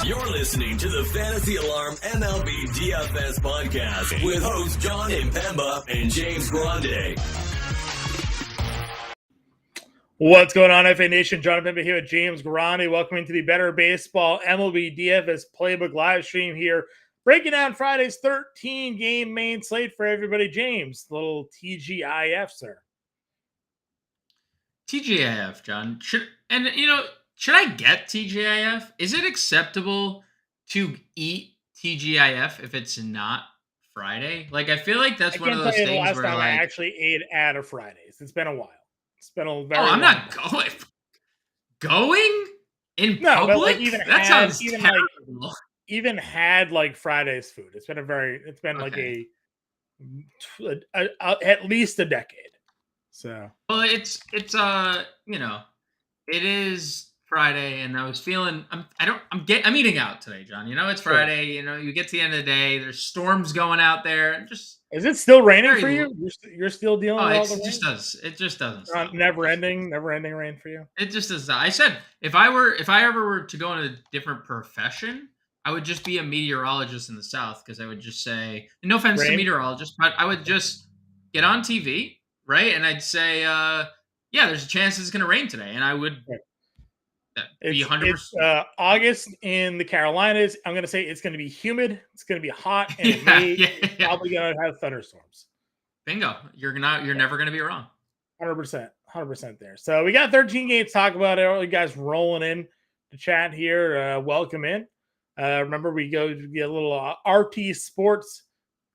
You're listening to the Fantasy Alarm MLB DFS podcast with hosts Jon Impemba and James Grande. What's going on, FA Nation? Jon Impemba here with James Grande. Welcome to the Better Baseball MLB DFS Playbook live stream here. Breaking down Friday's 13-game main slate for everybody. James, little TGIF, sir. TGIF, John. Should I get TGIF? Is it acceptable to eat TGIF if it's not Friday? Like, I feel like that's one of those things last where time I like actually ate at a Fridays. It's been a while. It's been a very. I'm not going in no, public. But like even that had, sounds even terrible. like even had like Fridays food. It's been Okay. like at least a decade. So Well, it is Friday, and I was feeling I'm eating out today, John. It's Friday. You get to the end of the day. There's storms going out there, and just is it still raining for you? You're still dealing with all the rain? It just doesn't stop. Never ending rain for you. It just does not. I said if I ever were to go into a different profession, I would just be a meteorologist in the South, because I would just say, no offense to meteorologists, but I would just get on TV, right? And I'd say, there's a chance it's going to rain today. And I would be 100%. It's August in the Carolinas. I'm going to say it's going to be humid. It's going to be hot. And it's probably going to have thunderstorms. Bingo. You're never going to be wrong. 100% there. So we got 13 games to talk about. All you guys rolling in the chat here. Welcome in. Remember, we go to get a little RT Sports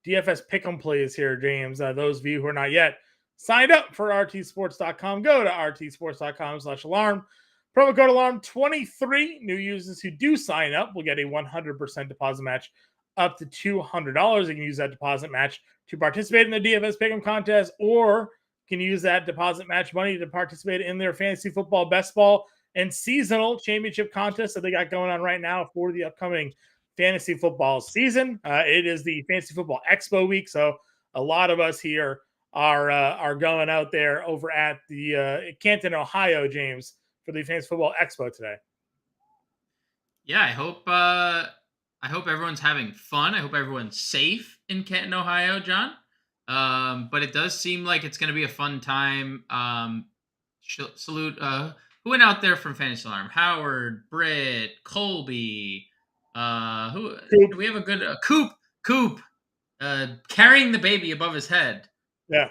DFS Pick'em plays here, James. Those of you who are not yet signed up for rtsports.com, go to rtsports.com/alarm. Promo code alarm 23. New users who do sign up will get a 100% deposit match up to $200. You can use that deposit match to participate in the DFS Pick'em contest, or can use that deposit match money to participate in their fantasy football, best ball, and seasonal championship contest that they got going on right now for the upcoming fantasy football season. It is the Fantasy Football Expo week, so a lot of us here are going out there over at the Canton, Ohio, James, for the Fantasy Football Expo today. Yeah, I hope everyone's having fun. I hope everyone's safe in Canton, Ohio, John. But it does seem like it's going to be a fun time. Salute who went out there from Fantasy Alarm? Howard, Britt, Colby. Who do we have a good Coop carrying the baby above his head. Yeah.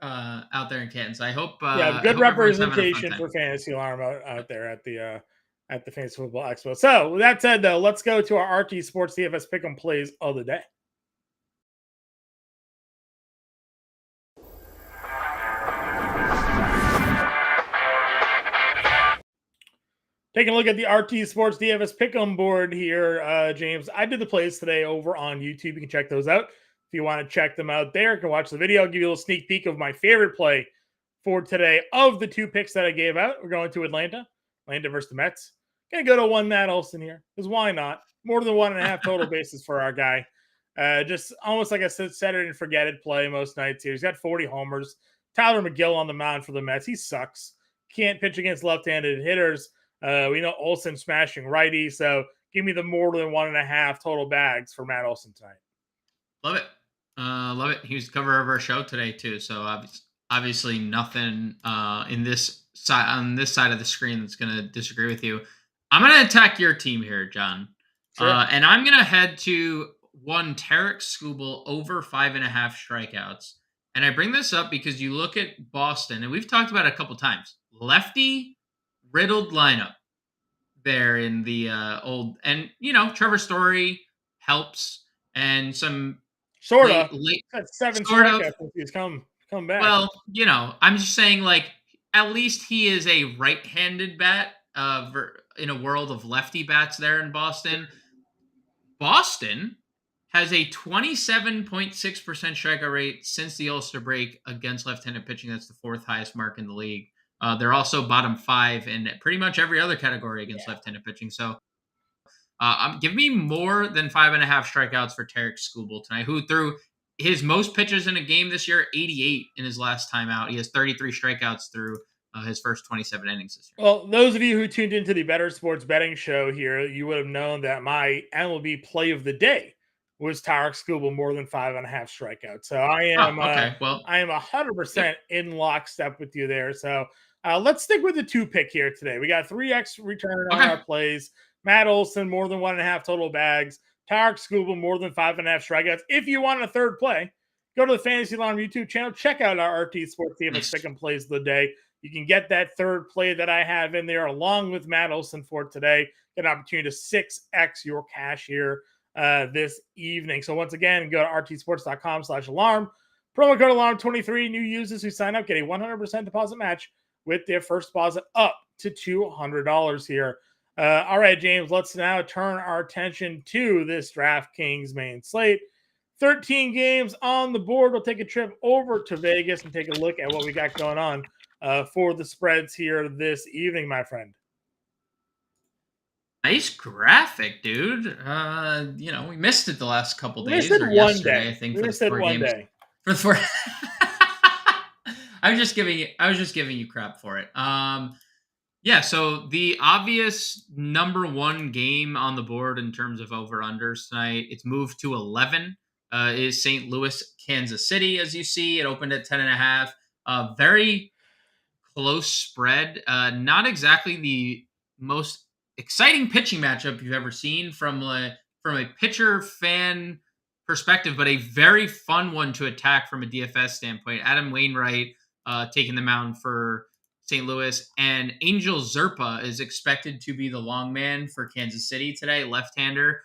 Out there in Canton. So I hope good representation for Fantasy Alarm out there at the Fantasy Football Expo. So with that said, though, let's go to our RT Sports DFS Pick'em plays of the day. Taking a look at the RT Sports DFS Pick'em board here, James. I did the plays today over on YouTube. You can check those out. If you want to check them out there, you can watch the video. I'll give you a little sneak peek of my favorite play for today of the two picks that I gave out. We're going to Atlanta versus the Mets. Going to go to one Matt Olson here, because why not? More than 1.5 total bases for our guy. Just almost like a set it and forget it play most nights here. He's got 40 homers. Tyler McGill on the mound for the Mets. He sucks. Can't pitch against left-handed hitters. We know Olson smashing righty, so give me the more than 1.5 total bags for Matt Olson tonight. Love it. Love it. He was the cover of our show today too. So obviously nothing on this side of the screen that's going to disagree with you. I'm going to attack your team here, John. Sure. And I'm going to head to one Tarek Skubal over 5.5 strikeouts. And I bring this up because you look at Boston, and we've talked about it a couple times. Lefty riddled lineup there in the old, and Trevor Story helps, and some sort of late 7 strikeouts since he's come back. Well, I'm just saying, like, at least he is a right-handed bat in a world of lefty bats there in Boston. Boston has a 27.6% strikeout rate since the All-Star break against left-handed pitching. That's the 4th highest mark in the league. They're also bottom 5 in pretty much every other category against left-handed pitching. So give me more than 5.5 strikeouts for Tarek Skubal tonight, who threw his most pitches in a game this year, 88 in his last time out. He has 33 strikeouts through his first 27 innings this year. Well, those of you who tuned into the Better Sports Betting Show here, you would have known that my MLB play of the day was Tarek Skubal more than 5.5 strikeouts. So I am, Okay. Well, I am 100% in lockstep with you there. So let's stick with the 2-pick here today. We got 3x return on our plays. Matt Olson more than 1.5 total bags. Tarek Skubal more than 5.5 strikeouts. If you want a third play, go to the Fantasy Alarm YouTube channel. Check out our RT Sports DFS pick and plays of the day. You can get that third play that I have in there along with Matt Olson for today. Get an opportunity to 6x your cash here this evening. So once again, go to rtsports.com/alarm. Promo code alarm23. New users who sign up get a 100% deposit match with their first deposit up to $200 here. All right, James, let's now turn our attention to this DraftKings main slate. 13 games on the board. We'll take a trip over to Vegas and take a look at what we got going on for the spreads here this evening, my friend. Nice graphic, dude. We missed it the last couple days. Missed it or one yesterday, day. I think. We missed it one day. For the 4 I was just giving you crap for it. Yeah, so the obvious number one game on the board in terms of over-unders tonight, it's moved to 11, is St. Louis, Kansas City, as you see. It opened at 10.5. Very close spread. Not exactly the most exciting pitching matchup you've ever seen from a pitcher fan perspective, but a very fun one to attack from a DFS standpoint. Adam Wainwright taking the mound for St. Louis, and Angel Zerpa is expected to be the long man for Kansas City today, left-hander,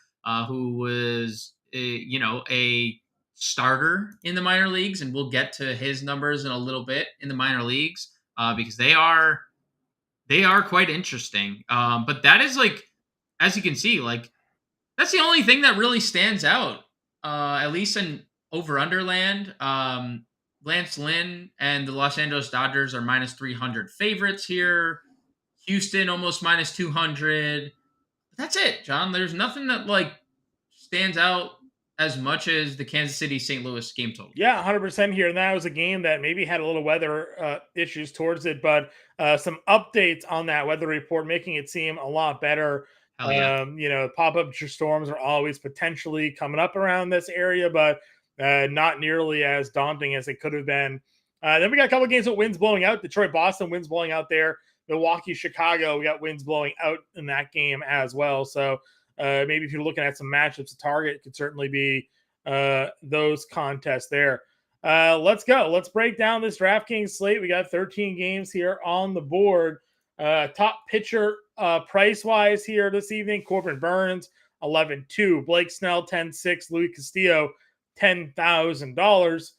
who was a starter in the minor leagues, and we'll get to his numbers in a little bit in the minor leagues because they are quite interesting. But that is, like, as you can see, like, that's the only thing that really stands out, at least in over-under land. Lance Lynn and the Los Angeles Dodgers are minus 300 favorites here. Houston almost minus 200. That's it, John. There's nothing that like stands out as much as the Kansas City St. Louis game total. Yeah, 100% here. And that was a game that maybe had a little weather issues towards it, but some updates on that weather report making it seem a lot better. Hell yeah. Pop-up storms are always potentially coming up around this area, but not nearly as daunting as it could have been. Then we got a couple of games with winds blowing out. Detroit, Boston, winds blowing out there. Milwaukee, Chicago, we got winds blowing out in that game as well. So maybe if you're looking at some matchups to target, it could certainly be those contests there. Let's go. Let's break down this DraftKings slate. We got 13 games here on the board. Top pitcher price-wise here this evening, Corbin Burnes, 11-2. Blake Snell, 10-6. Louis Castillo, $10,000.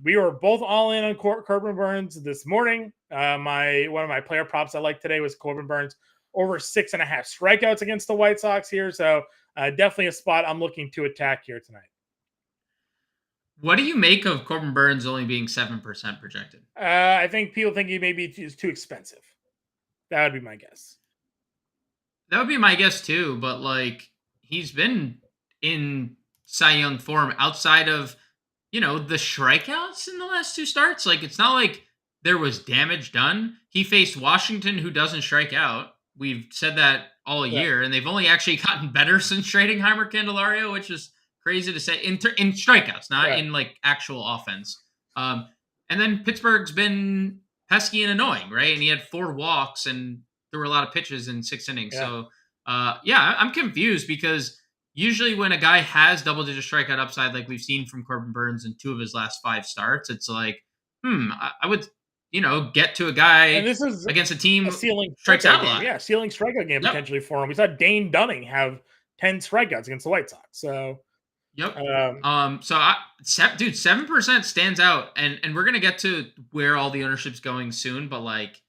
We were both all in on Corbin Burnes this morning. One of my player props I like today was Corbin Burnes over 6.5 strikeouts against the White Sox here. So definitely a spot I'm looking to attack here tonight. What do you make of Corbin Burnes only being 7% projected? I think people think he maybe is too expensive. That would be my guess. That would be my guess too, but like he's been in Cy Young form outside of, the strikeouts in the last two starts. Like, it's not like there was damage done. He faced Washington, who doesn't strike out. We've said that all year, and they've only actually gotten better since trading Heimer Candelario, which is crazy to say in strikeouts, not in like actual offense. And then Pittsburgh's been pesky and annoying, right? And he had 4 walks, and there were a lot of pitches in 6 innings. Yeah. So, I'm confused because usually when a guy has double-digit strikeout upside, like we've seen from Corbin Burnes in 2 of his last 5 starts, it's like, I would, get to a guy and this is against a team ceiling strikes out a game. lot. Yeah, ceiling strikeout game potentially for him. We saw Dane Dunning have 10 strikeouts against the White Sox. So, Yep. 7% stands out, and we're gonna get to where all the ownership's going soon, but like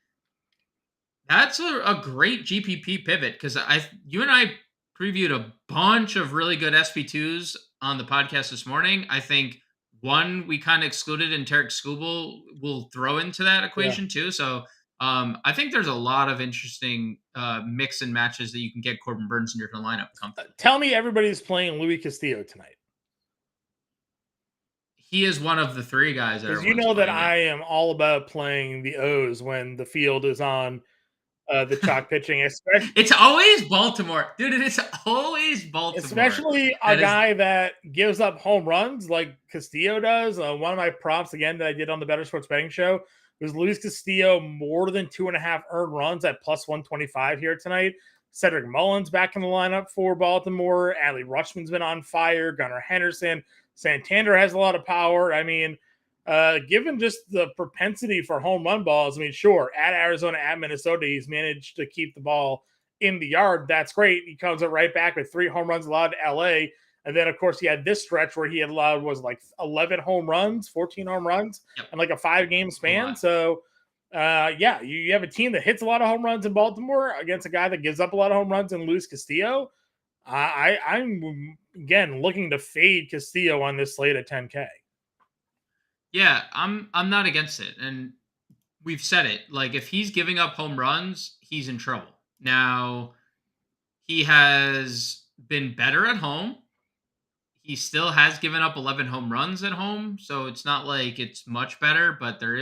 that's a great GPP pivot because you and I previewed a bunch of really good SP2s on the podcast this morning. I think one we kind of excluded, and Tarek Skubal will throw into that equation too. So I think there's a lot of interesting mix and matches that you can get Corbin Burnes in your lineup. Tell me everybody's playing Louis Castillo tonight. he is one of the three guys that Because you everyone's know that playing. Yeah. I am all about playing the O's when the field is on the chalk pitching, especially It's always Baltimore, dude. It's always Baltimore. a That is guy that gives up home runs like Castillo does. One of my prompts again that I did on the Better Sports Betting Show was Luis Castillo more than 2.5 earned runs at plus 125 here tonight. Cedric Mullins back in the lineup for Baltimore. Adley Rutschman's been on fire. Gunnar Henderson. Santander has a lot of power. I mean, given just the propensity for home run balls, I mean, sure, at Arizona, at Minnesota, he's managed to keep the ball in the yard. That's great. He comes up right back with 3 home runs allowed to LA. And then, of course, he had this stretch where he had allowed was like 11 home runs, 14 home runs, Yep. and like a 5-game span. So, yeah, you have a team that hits a lot of home runs in Baltimore against a guy that gives up a lot of home runs in Luis Castillo. I'm again looking to fade Castillo on this slate at 10K. Yeah, I'm not against it. And we've said it. Like, if he's giving up home runs, he's in trouble. Now, he has been better at home. He still has given up 11 home runs at home, so it's not like it's much better, but it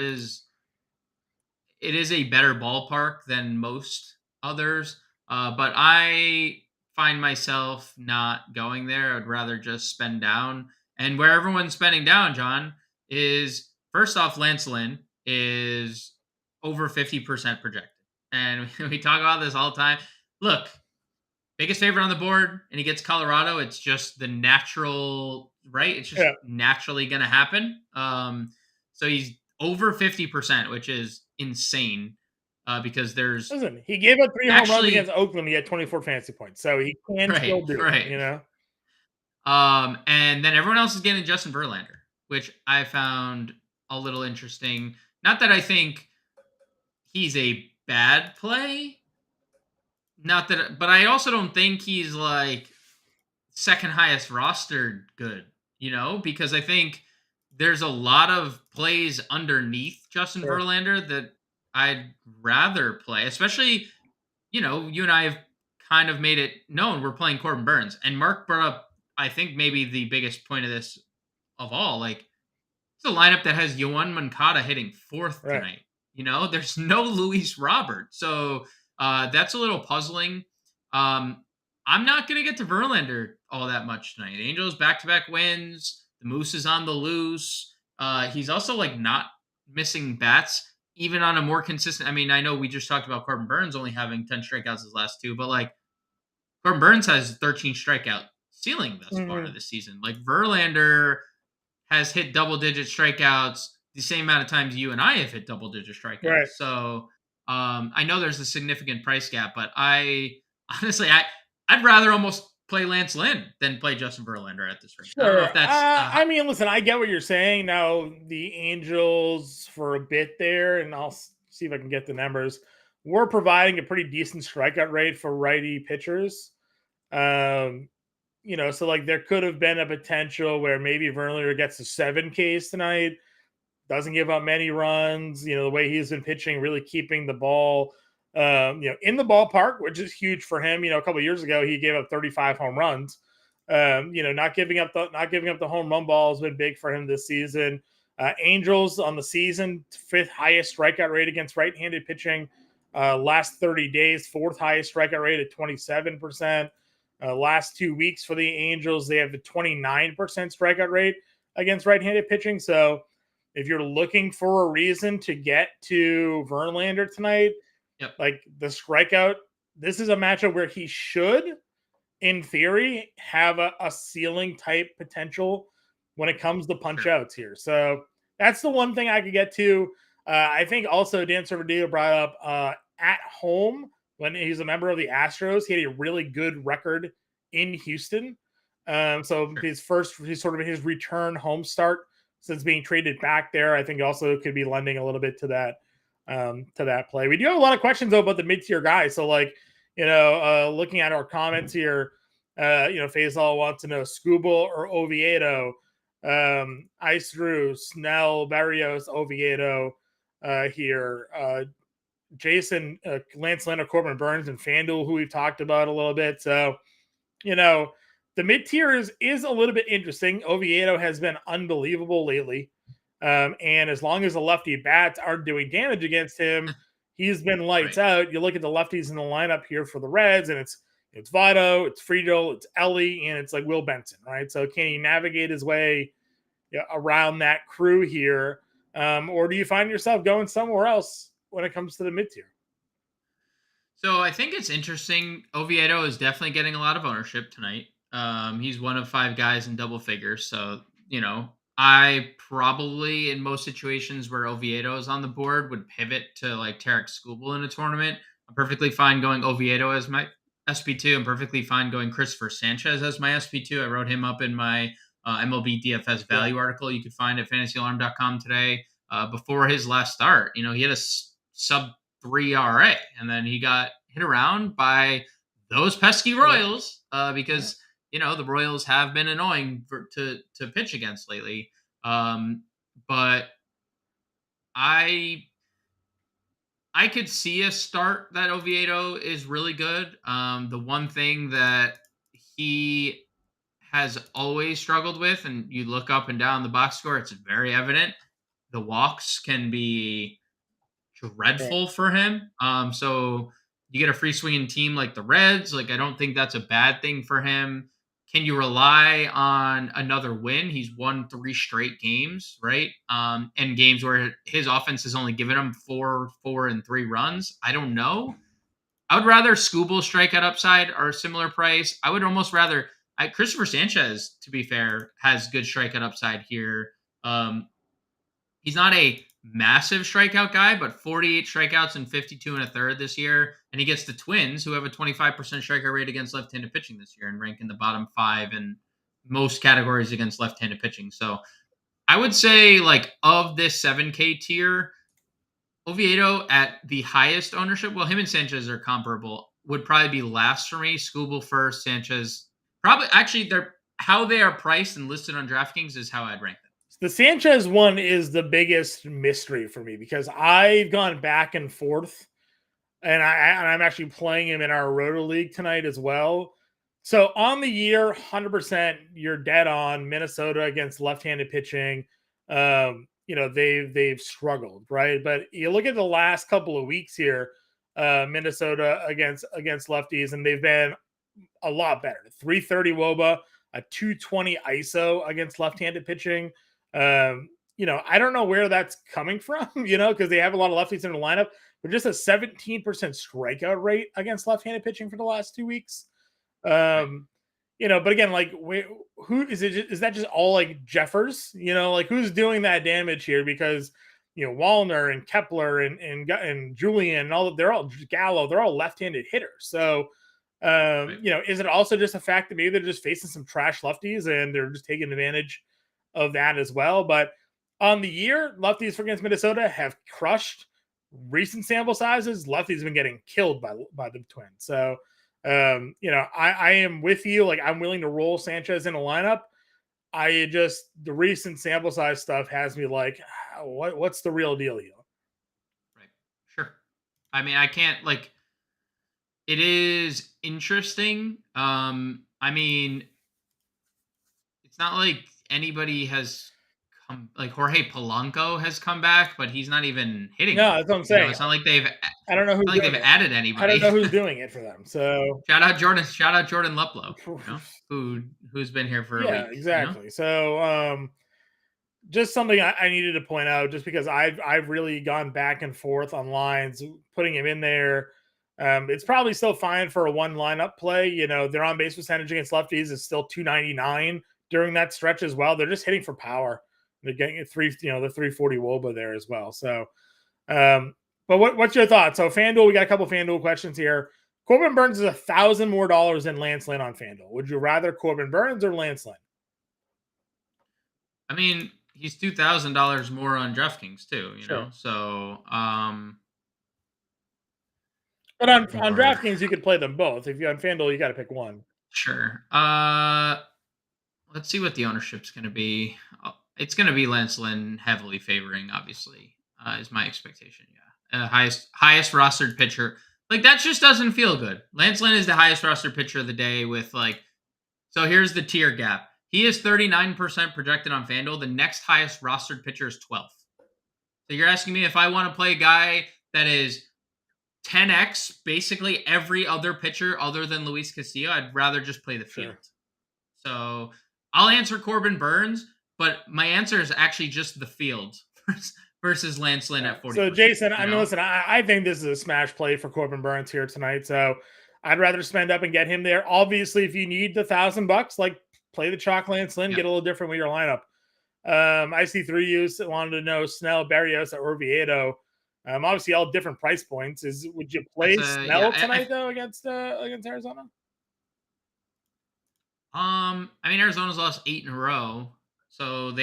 is a better ballpark than most others. But I find myself not going there. I'd rather just spend down. And where everyone's spending down, John, is first off, Lance Lynn is over 50% projected. And we talk about this all the time. Look, biggest favorite on the board, and he gets Colorado. It's just the natural, right? It's just naturally going to happen. So he's over 50%, which is insane because there's Listen, he gave up 3 home runs actually against Oakland. He had 24 fantasy points, so he can right, still do right. it, you know? And then everyone else is getting Justin Verlander, which I found a little interesting. Not that I think he's a bad play, not that, but I also don't think he's like second highest rostered good, because I think there's a lot of plays underneath Justin Sure. Verlander that I'd rather play, especially, you and I have kind of made it known we're playing Corbin Burns. And Mark brought up, I think, maybe the biggest point of this of all. Like, it's a lineup that has Yoan Moncada hitting 4th Right. tonight. There's no Luis Robert. So that's a little puzzling. I'm not going to get to Verlander all that much tonight. Angels back-to-back wins. The Moose is on the loose. He's also like not missing bats, even on a more consistent. I mean, I know we just talked about Corbin Burns only having 10 strikeouts his last 2, but like Corbin Burns has 13 strikeout ceiling thus far this season. Like Verlander has hit double-digit strikeouts the same amount of times you and I have hit double-digit strikeouts. Right. So I know there's a significant price gap, but I'd rather almost play Lance Lynn than play Justin Verlander at this rate. Sure. I don't know if that's. I mean, listen, I get what you're saying. Now, the Angels for a bit there, and I'll see if I can get the numbers, we're providing a pretty decent strikeout rate for righty pitchers. So like there could have been a potential where maybe Verlander gets to 7 Ks tonight, doesn't give up many runs. The way he's been pitching, really keeping the ball, in the ballpark, which is huge for him. A couple of years ago, he gave up 35 home runs. Not giving up the home run ball has been big for him this season. Angels on the season, 5th highest strikeout rate against right-handed pitching. Last 30 days, 4th highest strikeout rate at 27%. Last 2 weeks for the Angels, they have a 29% strikeout rate against right-handed pitching. So if you're looking for a reason to get to Verlander tonight, like the strikeout, this is a matchup where he should, in theory, have a ceiling type potential when it comes to punch outs here. So that's the one thing I could get to. I think also Dan Servideo brought up at home when he's a member of the Astros, he had a really good record in Houston. He's sort of his return home start since being traded back there. I think also could be lending a little bit to that play. We do have a lot of questions though about the mid-tier guys. So looking at our comments here, Faisal wants to know Skubal or Oviedo, Ice Drew, Snell, Barrios, Oviedo here. Jason, Lance Lynn, Corbin Burns, and FanDuel, who we've talked about a little bit. So, The mid-tier is a little bit interesting. Oviedo has been unbelievable lately. And as long as the lefty bats aren't doing damage against him, he's been lights out. You look at the lefties in the lineup here for the Reds, and it's Votto, it's Friedel, it's Ellie, and it's like Will Benson, right? So can he navigate his way around that crew here? Or do you find yourself going somewhere else when it comes to the mid-tier? So I think it's interesting. Oviedo is definitely getting a lot of ownership tonight. He's one of 5 guys in double figures. So, I probably, in most situations where Oviedo is on the board, would pivot to like Tarek Skubal in a tournament. I'm perfectly fine going Oviedo as my SP2. I'm perfectly fine going Christopher Sanchez as my SP2. I wrote him up in my MLB DFS value article you could find at fantasyalarm.com today. Before his last start, he had a sub 3 RA, and then he got hit around by those pesky Royals because the Royals have been annoying to pitch against lately. But I could see a start that Oviedo is really good. The one thing that he has always struggled with, and you look up and down the box score, it's very evident. The walks can be dreadful for him. So you get a free swinging team like the Reds. Like, I don't think that's a bad thing for him. Can you rely on another win? He's won 3 straight games, right? And games where his offense has only given him 4 and 3 runs. I don't know. I would rather Skubal strikeout upside or similar price. I would almost rather Christopher Sanchez, to be fair, has good strikeout upside here. He's not a massive strikeout guy, but 48 strikeouts and 52 and a third this year. And he gets the Twins, who have a 25% strikeout rate against left-handed pitching this year and rank in the bottom 5 in most categories against left-handed pitching. So I would say, like, of this 7K tier, Oviedo at the highest ownership, well, him and Sanchez are comparable, would probably be last for me. Skubal first, Sanchez. Probably, actually, how they are priced and listed on DraftKings is how I'd rank them. The Sanchez one is the biggest mystery for me because I've gone back and forth, and I'm actually playing him in our Roto League tonight as well. So on the year, 100%, you're dead on. Minnesota against left-handed pitching. They've struggled, right? But you look at the last couple of weeks here, Minnesota against lefties, and they've been a lot better. 330 WOBA, a 220 ISO against left-handed pitching. I don't know where that's coming from, because they have a lot of lefties in the lineup, but just a 17% strikeout rate against left-handed pitching for the last 2 weeks. But again, like, who is it? Is that just all like Jeffers? Like, who's doing that damage here? Because Wallner and Kepler and Julian and they're all Gallo, they're all left-handed hitters. So, is it also just a fact that maybe they're just facing some trash lefties and they're just taking advantage of that as well? But on the year, lefties against Minnesota have crushed. Recent sample sizes, lefties have been getting killed by the Twins. So, I am with you. Like, I'm willing to roll Sanchez in a lineup. The recent sample size stuff has me like, what's the real deal here? Right. Sure. I mean, I can't, like, it is interesting. I mean, it's not like anybody has come, like Jorge Polanco has come back, but he's not even hitting. No, that's what I'm saying. It's not like they've. I don't know they've added anybody. I don't know who's doing it for them. So shout out Jordan Luplow, who's been here for a week. Yeah, exactly. So just something I needed to point out, just because I've really gone back and forth on lines, putting him in there. It's probably still fine for a one lineup play. Their on base percentage against lefties is still 299 during that stretch as well. They're just hitting for power. They're getting the 340 WOBA there as well. So, but what's your thoughts? So FanDuel, we got a couple FanDuel questions here. Corbin Burns is $1,000 more than Lance Lynn on FanDuel. Would you rather Corbin Burns or Lance Lynn? I mean, he's $2,000 more on DraftKings too, know. So, but on DraftKings you could play them both. If you're on FanDuel, you got to pick one. Sure. Let's see what the ownership's going to be. It's going to be Lance Lynn heavily favoring, obviously, is my expectation. Yeah, highest rostered pitcher. Like, that just doesn't feel good. Lance Lynn is the highest rostered pitcher of the day with like So here's the tier gap. He is 39% projected on FanDuel. The next highest rostered pitcher is 12th. So you're asking me if I want to play a guy that is 10x basically every other pitcher other than Luis Castillo, I'd rather just play the field. Sure. So I'll answer Corbin Burns, but my answer is actually just the field versus Lance Lynn at 40%. So Jason, I mean, listen, I think this is a smash play for Corbin Burns here tonight. So I'd rather spend up and get him there. Obviously, if you need the $1,000, like play the chalk Lance Lynn, get a little different with your lineup. I see 3 U's that wanted to know Snell, Barrios, or Oviedo. Obviously, all different price points. Would you play Snell tonight though against Arizona? I mean, Arizona's lost 8 in a row, so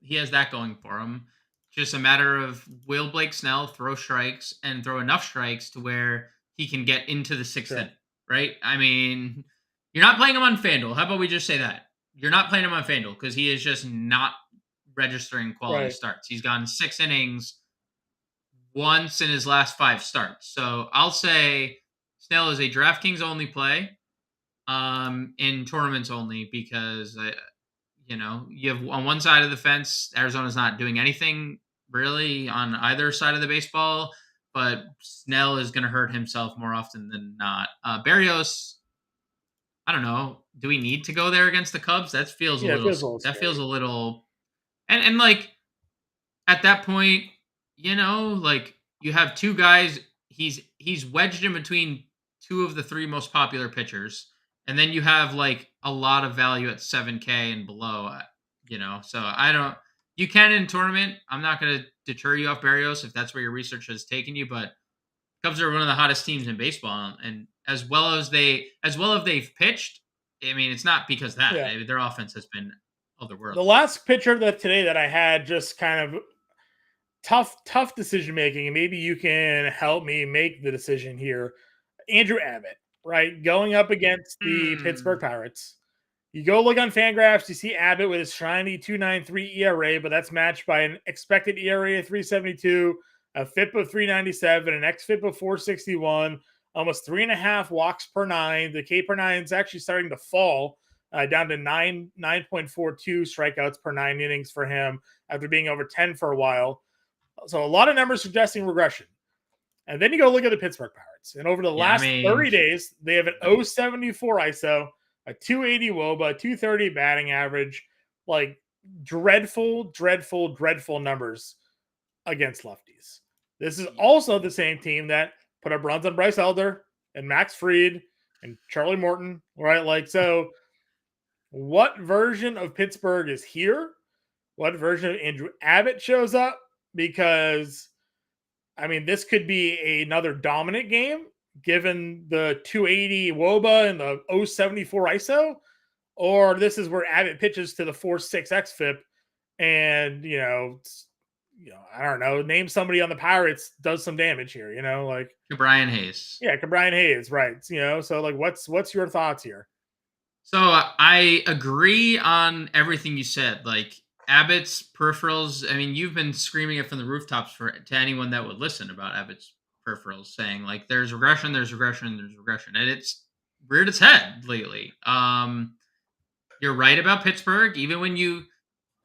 he has that going for him. Just a matter of will Blake Snell throw strikes and throw enough strikes to where he can get into the 6th inning, right? I mean, you're not playing him on FanDuel. How about we just say that? You're not playing him on FanDuel because he is just not registering quality starts. He's gone 6 innings once in his last 5 starts. So I'll say Snell is a DraftKings only play, in tournaments only, because you have on one side of the fence, Arizona's not doing anything really on either side of the baseball, but Snell is going to hurt himself more often than not. Barrios, I don't know. Do we need to go there against the Cubs? That feels a little, and like at that point, like you have 2 guys. He's wedged in between 2 of the 3 most popular pitchers. And then you have like a lot of value at 7K and below, so you can in tournament. I'm not going to deter you off Barrios if that's where your research has taken you, but Cubs are one of the hottest teams in baseball. And as well as they've pitched, I mean, it's not because of that. Their offense has been otherworldly. The last pitcher today that I had just kind of tough decision-making, and maybe you can help me make the decision here. Andrew Abbott. Right, going up against the Pittsburgh Pirates. You go look on Fangraphs, you see Abbott with his shiny 2.93 ERA, but that's matched by an expected ERA of 3.72, a FIP of 3.97, an xFIP of 4.61, almost 3.5 walks per 9. The K per 9 is actually starting to fall down to 9.42 strikeouts per 9 innings for him after being over 10 for a while. So a lot of numbers suggesting regression. And then you go look at the Pittsburgh Pirates. And over the last 30 days, they have an 0.74 ISO, a 280 WOBA, 230 batting average, like dreadful numbers against lefties. This is also the same team that put up runs on Bryce Elder and Max Fried and Charlie Morton, right? Like, so what version of Pittsburgh is here? What version of Andrew Abbott shows up? Because I mean, this could be another dominant game given the 280 WOBA and the 0.74 ISO, or this is where Abbott pitches to the 4.6 xFIP and, I don't know, name somebody on the Pirates does some damage here, like Brian Hayes. Yeah, Brian Hayes, right. So like what's your thoughts here? So I agree on everything you said. Like Abbott's peripherals, I mean, you've been screaming it from the rooftops to anyone that would listen about Abbott's peripherals, saying like there's regression, and it's reared its head lately. You're right about Pittsburgh, even when you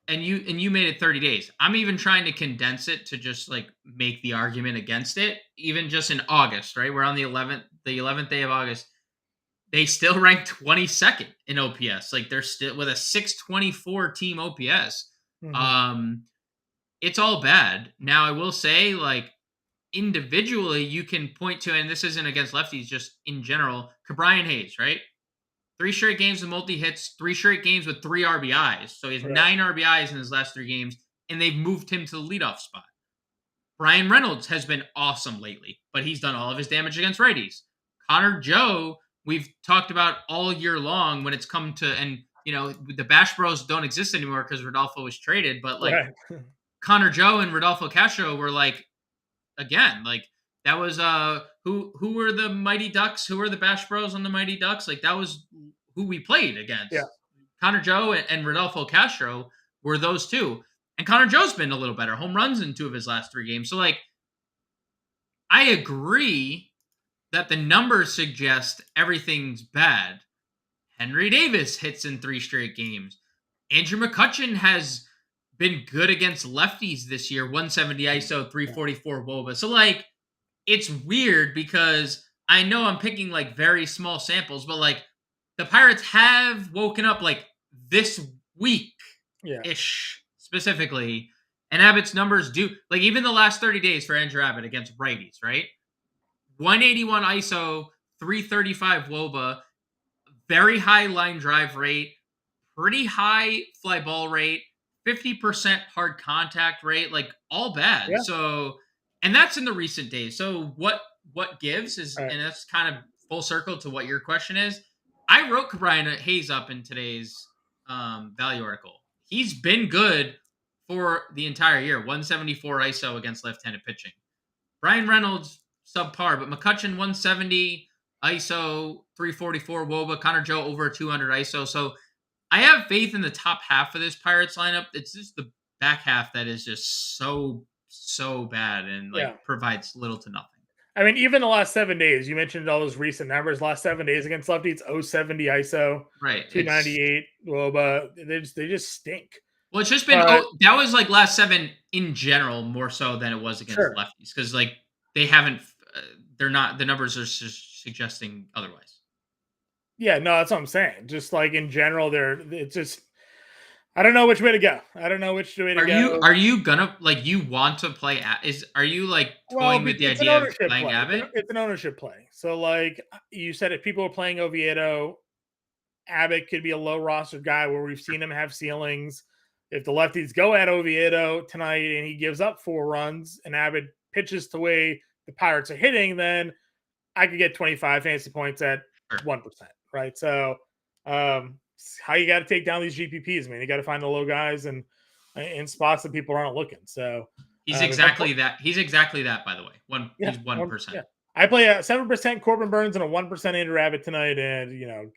made it 30 days. I'm even trying to condense it to just like make the argument against it, even just in August, right? We're on the 11th day of August. They still rank 22nd in OPS. Like they're still with a 624 team OPS. It's all bad. Now I will say, like individually, you can point to, and this isn't against lefties, just in general, Brian Hayes, right? 3 straight games with multi-hits, 3 straight games with 3 RBIs. So he has 9 RBIs in his last 3 games, and they've moved him to the leadoff spot. Brian Reynolds has been awesome lately, but he's done all of his damage against righties. Connor Joe, we've talked about all year long when it's come to, and the Bash Bros don't exist anymore because Rodolfo was traded, but like Connor Joe and Rodolfo Castro were like, again, like that was who were the Mighty Ducks? Who were the Bash Bros on the Mighty Ducks? Like that was who we played against. Yeah. Connor Joe and Rodolfo Castro were those 2. And Connor Joe's been a little better. Home runs in 2 of his last 3 games. So like I agree that the numbers suggest everything's bad. Henry Davis hits in 3 straight games. Andrew McCutchen has been good against lefties this year. 170 ISO, 344 WOBA. So like, it's weird because I know I'm picking like very small samples, but like the Pirates have woken up like this week ish specifically. And Abbott's numbers do like even the last 30 days for Andrew Abbott against righties, right? 181 ISO, 335 WOBA, very high line drive rate, pretty high fly ball rate, 50% hard contact rate, like all bad. Yeah. So, and that's in the recent days. So what gives is, Right. and that's kind of full circle to what your question is. I wrote Brian Hayes up in today's value article. He's been good for the entire year. 174 ISO against left-handed pitching. Brian Reynolds subpar, but McCutchen 170 ISO, 344 WOBA. Connor Joe over 200 ISO. So I have faith in the top half of this Pirates lineup. It's just the back half that is just so bad and provides little to nothing. I mean, even the last 7 days, you mentioned all those recent numbers. Last 7 days against lefties, 070 ISO, right, 298 WOBA. They just stink. Well, it's just been that was like last 7 in general more so than it was against lefties because like they haven't. They're not. The numbers are just suggesting otherwise. Yeah, no, that's what I'm saying. Just like in general, it's just. I don't know which way to go. I don't know which way to go. Are you gonna like you want to play? Are you like toying with the idea of playing Abbott? It's an ownership play. So like you said, if people are playing Oviedo, Abbott could be a low roster guy where we've seen him have ceilings. If the lefties go at Oviedo tonight and he gives up 4 runs and Abbott pitches the way the Pirates are hitting, then I could get 25 fantasy points at 1%, right? So how you got to take down these GPPs, man. You got to find the low guys and in spots that people aren't looking. So he's exactly that. He's exactly that, by the way. He's 1%. Yeah. I play a 7% Corbin Burns and a 1% Andrew Abbott tonight, and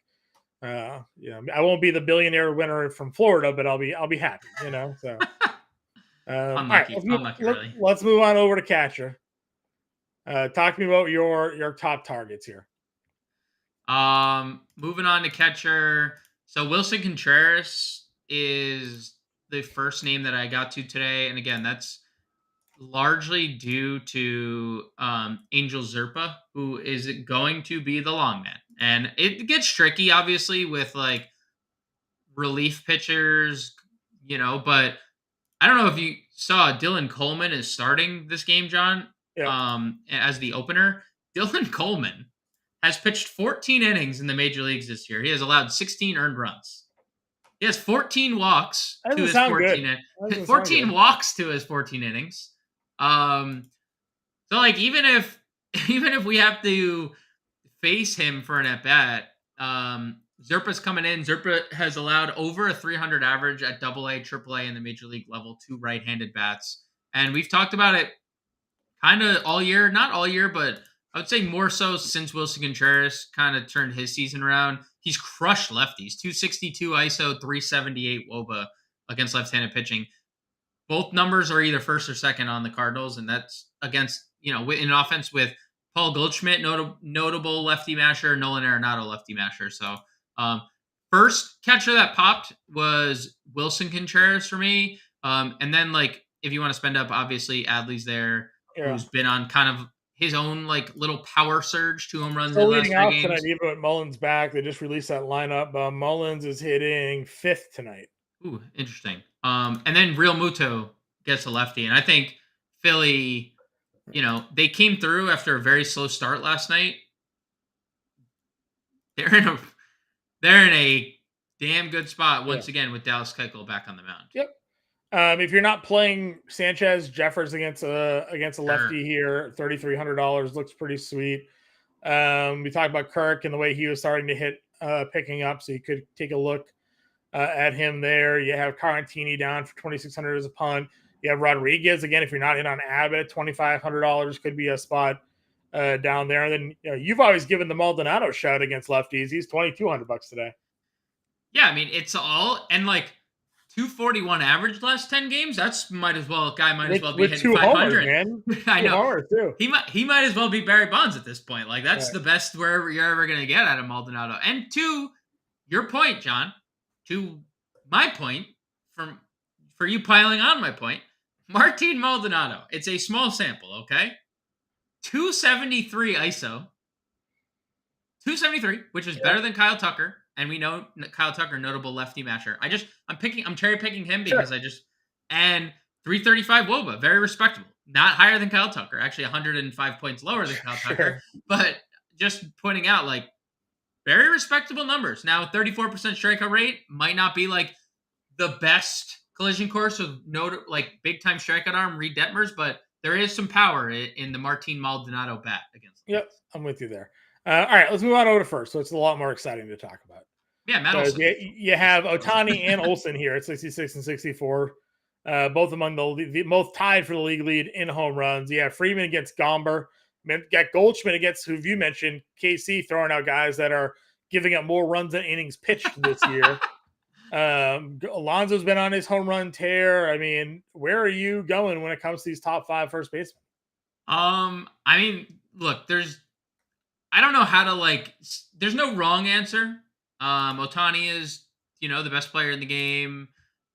I won't be the billionaire winner from Florida, but I'll be happy. So unlucky, all right, really. Let's move on over to catcher. Talk to me about your top targets here. Moving on to catcher. So Wilson Contreras is the first name that I got to today. And again, that's largely due to Angel Zerpa, who is going to be the long man. And it gets tricky, obviously, with like relief pitchers, but I don't know if you saw Dylan Coleman is starting this game, John, as the opener. Dylan Coleman has pitched 14 innings in the major leagues this year. He has allowed 16 earned runs. He has 14 walks to his 14 walks to his 14 innings. So like even if we have to face him for an at bat, Zerpa's coming in. Zerpa has allowed over a 300 average at AA, AAA in the major league level to right-handed bats, and we've talked about it kind of all year. Not all year, but I would say more so since Wilson Contreras kind of turned his season around. He's crushed lefties, 262 ISO, 378 WOBA against left-handed pitching. Both numbers are either first or second on the Cardinals, and that's against, in offense with Paul Goldschmidt, notable lefty masher, Nolan Arenado, lefty masher. So first catcher that popped was Wilson Contreras for me. And then, like, if you want to spend up, obviously Adley's there, who's been on kind of his own like little power surge, 2 home runs in the last 3 games. Tonight, even with Mullins back, they just released that lineup. Mullins is hitting 5th tonight. Ooh, interesting. And then Real Muto gets a lefty, and I think Philly, they came through after a very slow start last night. They're in a damn good spot once again with Dallas Keuchel back on the mound. Yep. If you're not playing Sanchez, Jeffers against a lefty here, $3,300 looks pretty sweet. We talked about Kirk and the way he was starting to hit, picking up, so you could take a look at him there. You have Carantini down for $2,600 as a punt. You have Rodriguez again. If you're not in on Abbott, $2,500 could be a spot down there. And then you've always given the Maldonado shout against lefties. He's $2,200 today. Yeah, I mean it's all and like 241 average last 10 games. That's might as well be hitting 500. Man. I know. Homers, too. He might as well be Barry Bonds at this point. Like that's the best wherever you're ever gonna get out of Maldonado. And 2, your point, John, to my point, for you piling on my point, Martin Maldonado. It's a small sample, okay? 273 ISO. 273, which is better than Kyle Tucker. And we know Kyle Tucker, notable lefty matcher. I'm cherry picking him because and 335 WOBA, very respectable. Not higher than Kyle Tucker, actually 105 points lower than Kyle Tucker, but just pointing out like very respectable numbers. Now, 34% strikeout rate might not be like the best collision course with like big time strikeout arm Reed Detmers, but there is some power in the Martin Maldonado bat against them. Yep, I'm with you there. All right, let's move on over to first. So it's a lot more exciting to talk about. Yeah, Matt Olson. You have Ohtani and Olson here at 66 and 64, both among the most tied for the league lead in home runs. You have Freeman against Gomber. Got Goldschmidt against, who you mentioned, KC, throwing out guys that are giving up more runs than innings pitched this year. Alonso's been on his home run tear. I mean, where are you going when it comes to these top 5 first basemen? I mean, look, I don't know how to there's no wrong answer. Ohtani is, the best player in the game.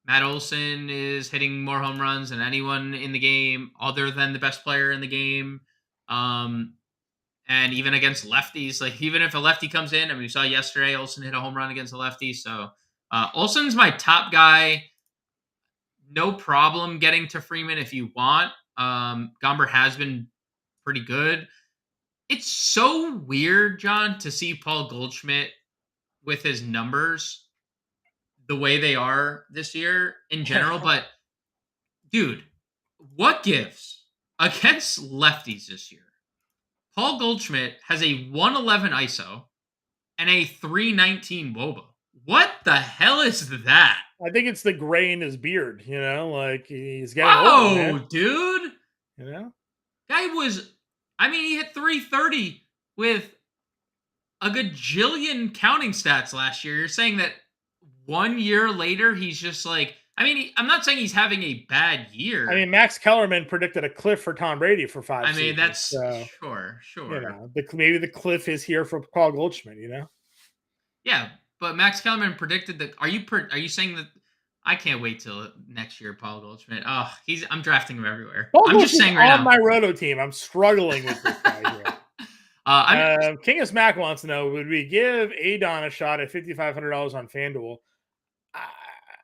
Matt Olson is hitting more home runs than anyone in the game other than the best player in the game. And even against lefties, like even if a lefty comes in, I mean, we saw yesterday Olson hit a home run against a lefty. So Olson's my top guy. No problem getting to Freeman if you want. Gomber has been pretty good. It's so weird, John, to see Paul Goldschmidt with his numbers the way they are this year in general. But, dude, what gives against lefties this year? Paul Goldschmidt has a 111 ISO and a 319 WOBA. What the hell is that? I think it's the gray in his beard, like he's getting old, man. Dude. Guy he hit 330 with a gajillion counting stats last year. You're saying that 1 year later, he's just like, I'm not saying he's having a bad year. I mean, Max Kellerman predicted a cliff for Tom Brady for 5 seasons. I mean, that's sure. Maybe the cliff is here for Paul Goldschmidt, Yeah, but Max Kellerman predicted that. Are you saying that? I can't wait till next year, Paul Goldschmidt. Oh, I'm drafting him everywhere. I'm just saying right now. On my roto team, I'm struggling with this guy here. King of Smack wants to know: would we give Adon a shot at $5,500 on FanDuel?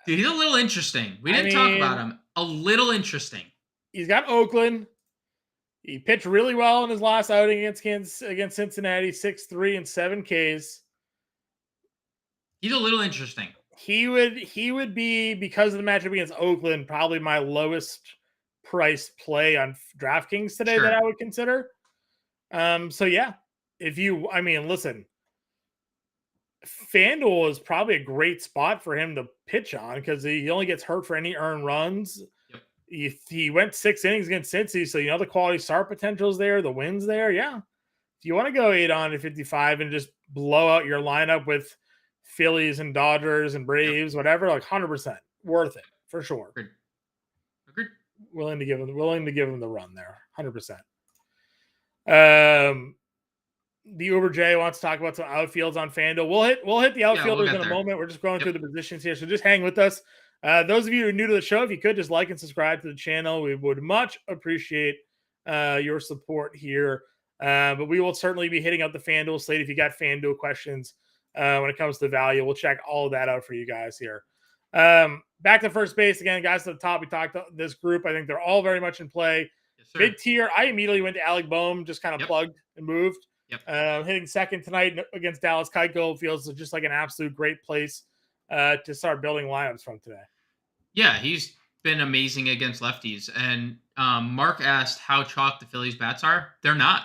Dude, he's a little interesting. We didn't talk about him. A little interesting. He's got Oakland. He pitched really well in his last outing against Cincinnati, 6.3 and 7 Ks. He's a little interesting. He would be, because of the matchup against Oakland, probably my lowest price play on DraftKings today that I would consider. So yeah, listen, FanDuel is probably a great spot for him to pitch on because he only gets hurt for any earned runs. Yep. He went 6 innings against Cincy, so the quality start potential is there, the wins there. Yeah, if you want to go 8 on to 55 and just blow out your lineup with Phillies and Dodgers and Braves, whatever, 100% worth it for sure. Agreed. Willing to give him the run there, 100%. The Uber J wants to talk about some outfields on FanDuel. We'll hit the outfielders in a moment. We're just going through the positions here, so just hang with us. Those of you who are new to the show, if you could just like and subscribe to the channel, we would much appreciate your support here. But we will certainly be hitting up the FanDuel slate. If you got FanDuel questions when it comes to value, we'll check all of that out for you guys here. Back to first base again, guys. At the top, we talked about this group. I think they're all very much in play. Yes, mid tier, I immediately went to Alec Boehm, just kind of plugged and moved. Hitting second tonight against Dallas Keuchel feels just like an absolute great place to start building lineups from today. Yeah, he's been amazing against lefties. And Mark asked how chalk the Phillies bats are. They're not.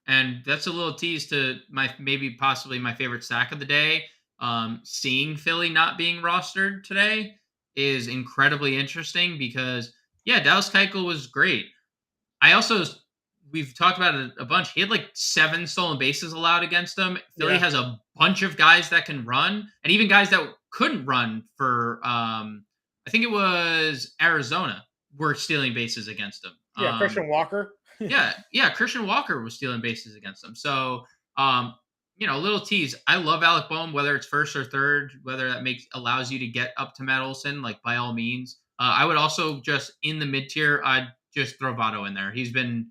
And that's a little tease to possibly my favorite stack of the day. Seeing Philly not being rostered today is incredibly interesting because, Dallas Keuchel was great. We've talked about it a bunch. He had 7 stolen bases allowed against him. Philly has a bunch of guys that can run, and even guys that couldn't run for, I think it was Arizona, were stealing bases against him. Christian Walker. Christian Walker was stealing bases against him. So a little tease. I love Alec Boehm, whether it's first or third, whether that allows you to get up to Matt Olson, like by all means. I would also just in the mid tier, I'd just throw Votto in there. He's been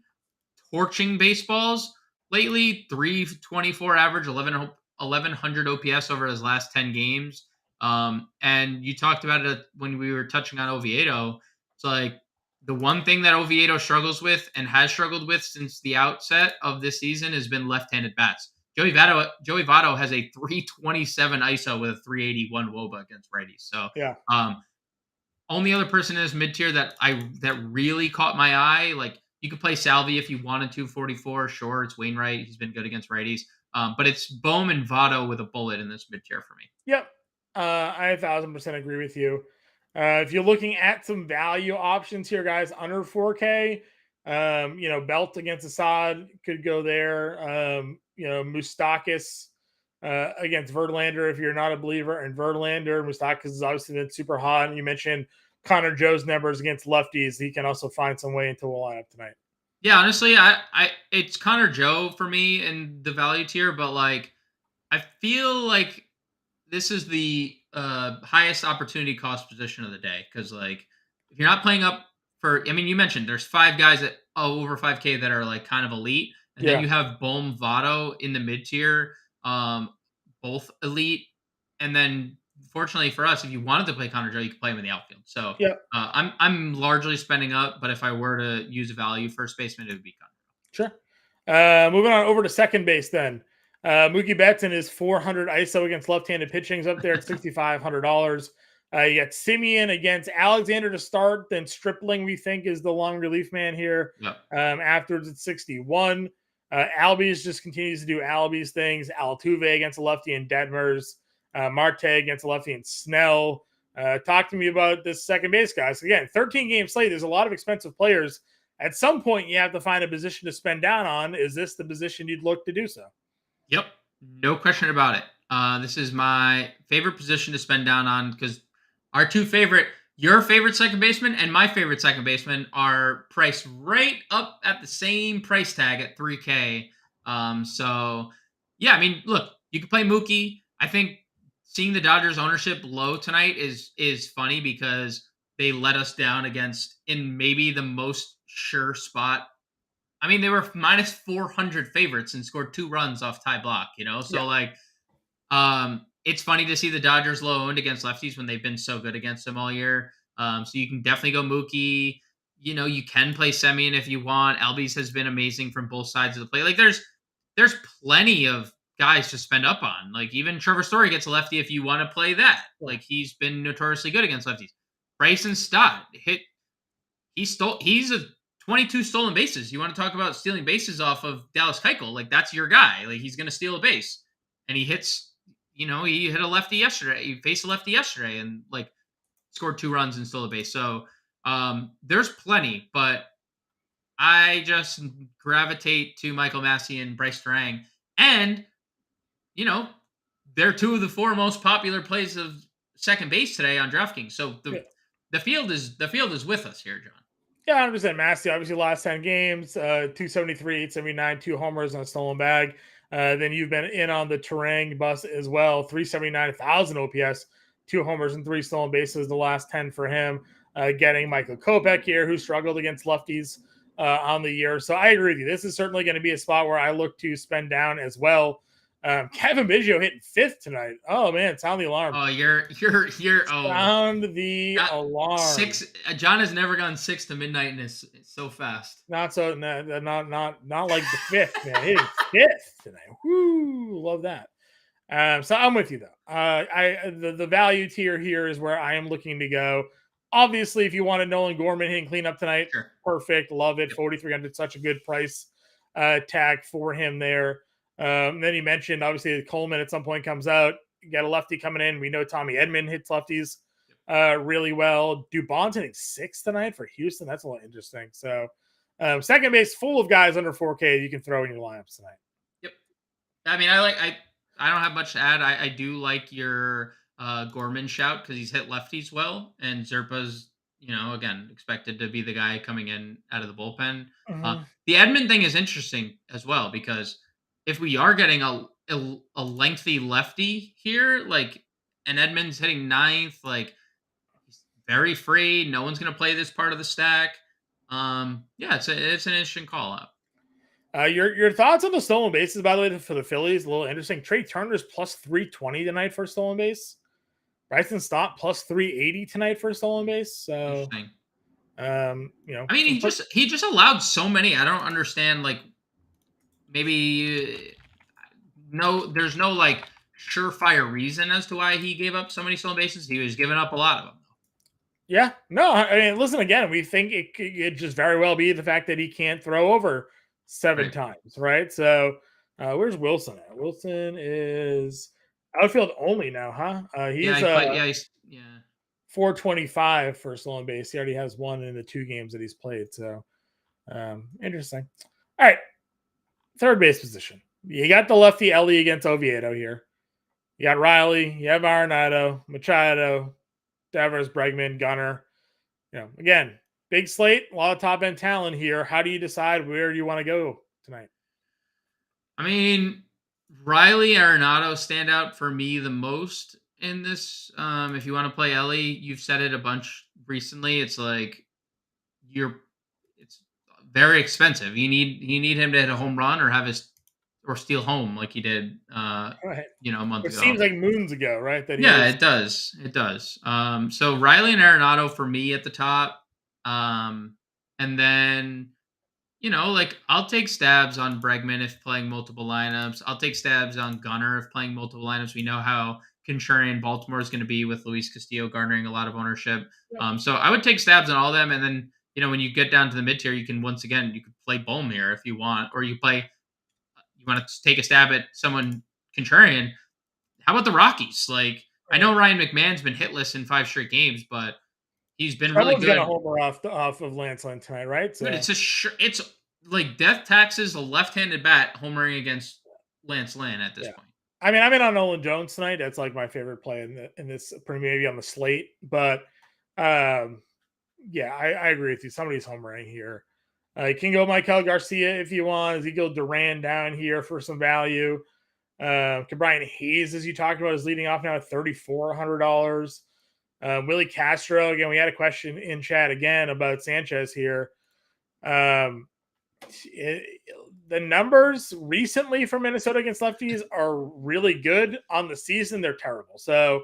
torching baseballs lately. 324 average, 1100 OPS over his last 10 games. And you talked about it when we were touching on Oviedo. It's like the one thing that Oviedo struggles with and has struggled with since the outset of this season has been left-handed bats. Joey Votto has a 327 ISO with a 381 WOBA against righties. So Yeah. only other person in this mid tier that really caught my eye, like you could play Salvi if you wanted to, 44. Sure, it's Wainwright. He's been good against righties. But it's Bohm and Votto with a bullet in this mid tier for me. Yep. I 1,000% agree with you. If you're looking at some value options here, guys, under 4K, Belt against Assad could go there. Moustakas against Verlander if you're not a believer in Verlander. Moustakas has obviously been super hot. And you mentioned Connor Joe's numbers against lefties. He can also find some way into a lineup tonight. Yeah, honestly, it's Connor Joe for me in the value tier, but like I feel like this is the highest opportunity cost position of the day because like if you're not playing up for, I mean, you mentioned there's 5 guys at over 5K that are like kind of elite, and then you have Bohm, Votto in the mid tier, both elite, and then fortunately for us, if you wanted to play Connor Joe, you could play him in the outfield. So I'm largely spending up, but if I were to use a value first baseman, it would be Connor. Sure. Moving on over to second base then. Mookie Betts and his 400 ISO against left-handed pitching is up there at $6,500. You got Simeon against Alexander to start. Then Stripling, we think, is the long relief man here. Yep. Afterwards at 61. Albies just continues to do Albies things. Altuve against a lefty and Detmers. Marte against a lefty and Snell. Talk to me about this second base, guys. Again, 13-game slate. There's a lot of expensive players. At some point, you have to find a position to spend down on. Is this the position you'd look to do so? Yep. No question about it. This is my favorite position to spend down on because your favorite second baseman and my favorite second baseman are priced right up at the same price tag at 3K. So yeah, I mean, look, you can play Mookie. I think seeing the Dodgers ownership low tonight is funny because they let us down in maybe the most sure spot. I mean, they were minus 400 favorites and scored 2 runs off Ty Block, So it's funny to see the Dodgers low owned against lefties when they've been so good against them all year. So you can definitely go Mookie. You can play Semien if you want. Albies has been amazing from both sides of the play. Like there's plenty of guys to spend up on. Like even Trevor Story gets a lefty if you want to play that. Like he's been notoriously good against lefties. Bryson Stott he's a 22 stolen bases. You want to talk about stealing bases off of Dallas Keuchel? Like that's your guy. Like he's going to steal a base, and he hits. He hit a lefty yesterday. He faced a lefty yesterday, and like scored 2 runs and stole a base. So there's plenty, but I just gravitate to Michael Massey and Bryce Terang, and they're 2 of the 4 most popular plays of second base today on DraftKings. So the field is with us here, John. Yeah, 100%. Massey, obviously, last 10 games, 273, 879, 2 homers on a stolen bag. Then you've been in on the Terang bus as well, 379, 1,000 OPS, 2 homers and 3 stolen bases the last 10 for him. Getting Michael Kopech here, who struggled against lefties on the year. So I agree with you. This is certainly going to be a spot where I look to spend down as well. Kevin Biggio hitting 5th tonight. Oh man, sound the alarm. Oh, you're sound the alarm. 6. John has never gone 6 to midnight, and it's so fast. Not like the 5th, man. Hitting 5th tonight. Woo, love that. So I'm with you though. The value tier here is where I am looking to go. Obviously, if you wanted Nolan Gorman hitting cleanup tonight, sure. Perfect. Love it. 4,300, such a good price tag for him there. Then you mentioned, obviously, Coleman at some point comes out. You got a lefty coming in. We know Tommy Edman hits lefties really well. Dubon's hitting 6 tonight for Houston. That's a little interesting. So, second base full of guys under 4K you can throw in your lineups tonight. Yep. I mean, I don't have much to add. I do like your Gorman shout because he's hit lefties well, and Zerpa's, again, expected to be the guy coming in out of the bullpen. Mm-hmm. The Edman thing is interesting as well because if we are getting a lengthy lefty here, like, and Edmonds hitting ninth, like, he's very free. No one's gonna play this part of the stack. Yeah, it's an interesting call out. Your thoughts on the stolen bases, by the way, for the Phillies, a little interesting. Trey Turner's plus 320 tonight for stolen base. Bryson Stott plus 380 tonight for stolen base. So, Interesting. I mean, some he just allowed so many. I don't understand. Like, maybe no, there's no like surefire reason as to why he gave up so many stolen bases. He was giving up a lot of them. yeah, no, I mean, listen again. We think it could just very well be the fact that he can't throw over 7 Right. times, right? So, where's Wilson at? Wilson is outfield only now, huh? Yeah, He's he played. Yeah, yeah. 425 for stolen base. He already has one in the 2 games that he's played. So, interesting. All right, third base position. You got the lefty Ellie against Oviedo here. You got Riley. You have Arenado, Machado, Devers, Bregman, Gunnar. Again, big slate, a lot of top end talent here. How do you decide where you want to go tonight? I mean, Riley Arenado stand out for me the most in this. If you want to play Ellie, you've said it a bunch recently. It's like it's very expensive. You need him to hit a home run or have his or steal home like he did Right. a month It ago. seems like moons ago, right? That Yeah, it does. It does. So Riley and Arenado for me at the top. And then, like, I'll take stabs on Bregman if playing multiple lineups. I'll take stabs on Gunnar if playing multiple lineups. We know how contrarian Baltimore is going to be with Luis Castillo garnering a lot of ownership. So I would take stabs on all of them. And then, when you get down to the mid tier, you can you could play Bolmir if you want, or you want to take a stab at someone contrarian. How about the Rockies? Like, I know Ryan McMahon's been hitless in 5 straight games, but he's been really good. Got a homer off of Lance Lynn tonight, right? So. Dude, it's like death taxes a left-handed bat homering against Lance Lynn at this point. I mean, I'm in on Nolan Jones tonight. That's like my favorite play in this, maybe on the slate. But I agree with you. Somebody's homering here. You can go Michael Garcia if you want. Ezekiel Duran down here for some value. Brian Hayes, as you talked about, is leading off now at $3,400. Willie Castro, again, we had a question in chat again about Sanchez here. The numbers recently for Minnesota against lefties are really good. On the season, they're terrible. So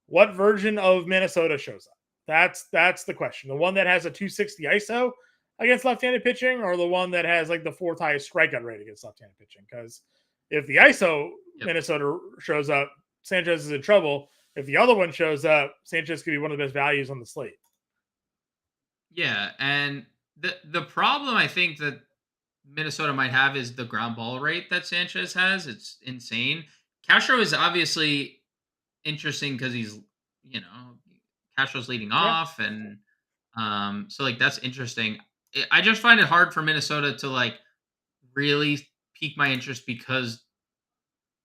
what version of Minnesota shows up? That's the question. The one that has a 260 ISO against left-handed pitching, or the one that has like the 4th highest strikeout rate against left-handed pitching? Because if the ISO Minnesota shows up, Sanchez is in trouble. If the other one shows up, Sanchez could be one of the best values on the slate. Yeah, and the problem I think that Minnesota might have is the ground ball rate that Sanchez has. It's insane. Castro is obviously interesting because he's, Castro's leading off, and so like that's interesting. I just find it hard for Minnesota to like really pique my interest because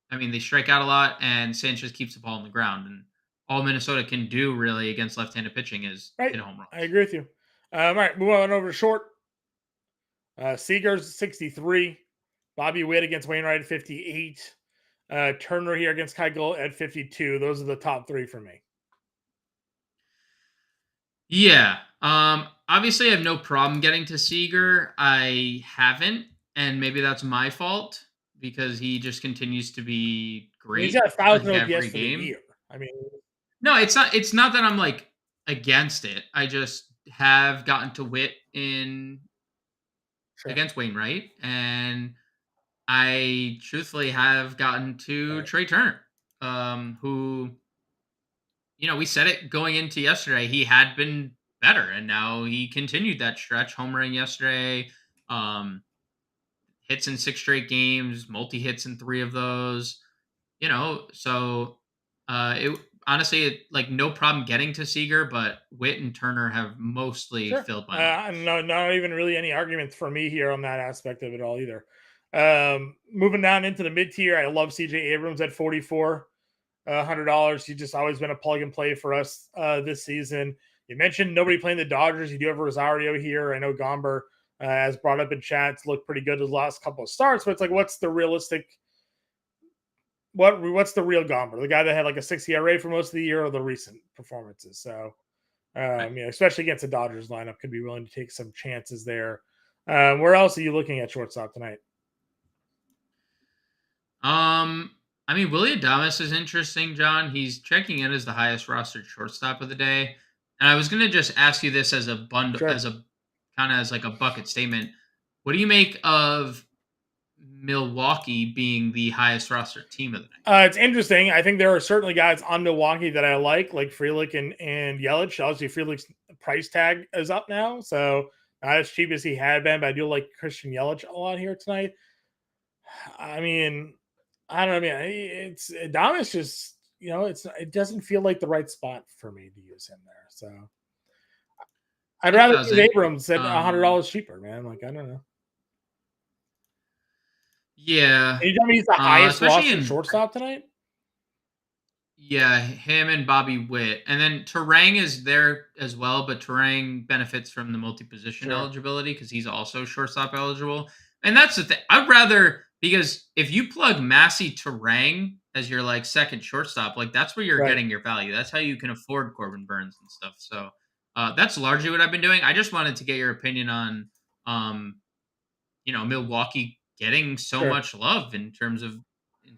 they strike out a lot and Sanchez keeps the ball on the ground, and all Minnesota can do really against left-handed pitching is hit a home run. I agree with you. All right, move on over to short. Seager's 63. Bobby Witt against Wainwright at 58. Turner here against Keuchel at 52. Those are the top 3 for me. Yeah. Obviously I have no problem getting to Seager. I haven't, and maybe that's my fault because he just continues to be great. He's got 1,000 OPS for the year. I mean, no, it's not that I'm like against it. I just have gotten to Witt against Wainwright, and I truthfully have gotten to Trey Turner, who, we said it going into yesterday. He had been better, and now he continued that stretch, homering yesterday, hits in 6 straight games, multi-hits in 3 of those, so it honestly, like, no problem getting to Seager, but Witt and Turner have mostly filled my no, not even really any arguments for me here on that aspect of it all either. Moving down into the mid tier, I love CJ Abrams at $4,400. He's just always been a plug and play for us this season. You mentioned nobody playing the Dodgers. You do have Rosario here. I know Gomber as brought up in chats, looked pretty good his last couple of starts. But it's like, what's the realistic? What's the real Gomber? The guy that had like a 6 ERA for most of the year, or the recent performances? So, especially against the Dodgers lineup, could be willing to take some chances there. Where else are you looking at shortstop tonight? I mean, Willie Adames is interesting, John. He's checking in as the highest rostered shortstop of the day. And I was going to just ask you this as a bundle, Sure. as a kind of as like a bucket statement. What do you make of Milwaukee being the highest rostered team of the night? It's interesting. I think there are certainly guys on Milwaukee that I like Frelick and Yelich. Obviously, Frelick's price tag is up now, so not as cheap as he had been, but I do like Christian Yelich a lot here tonight. I mean, I don't know. I mean, it's Adames just, it doesn't feel like the right spot for me to use him there. So I'd rather use Abrams at $100 cheaper, man. Like, I don't know. Yeah. Can you tell me he's the highest rostered shortstop tonight? Yeah, him and Bobby Witt. And then Terang is there as well, but Terang benefits from the multi-position eligibility because he's also shortstop eligible. And that's the thing. I'd rather, because if you plug Massey Terang as your like second shortstop, like that's where you're getting your value. That's how you can afford Corbin Burns and stuff. So that's largely what I've been doing. I just wanted to get your opinion on Milwaukee getting so much love in terms of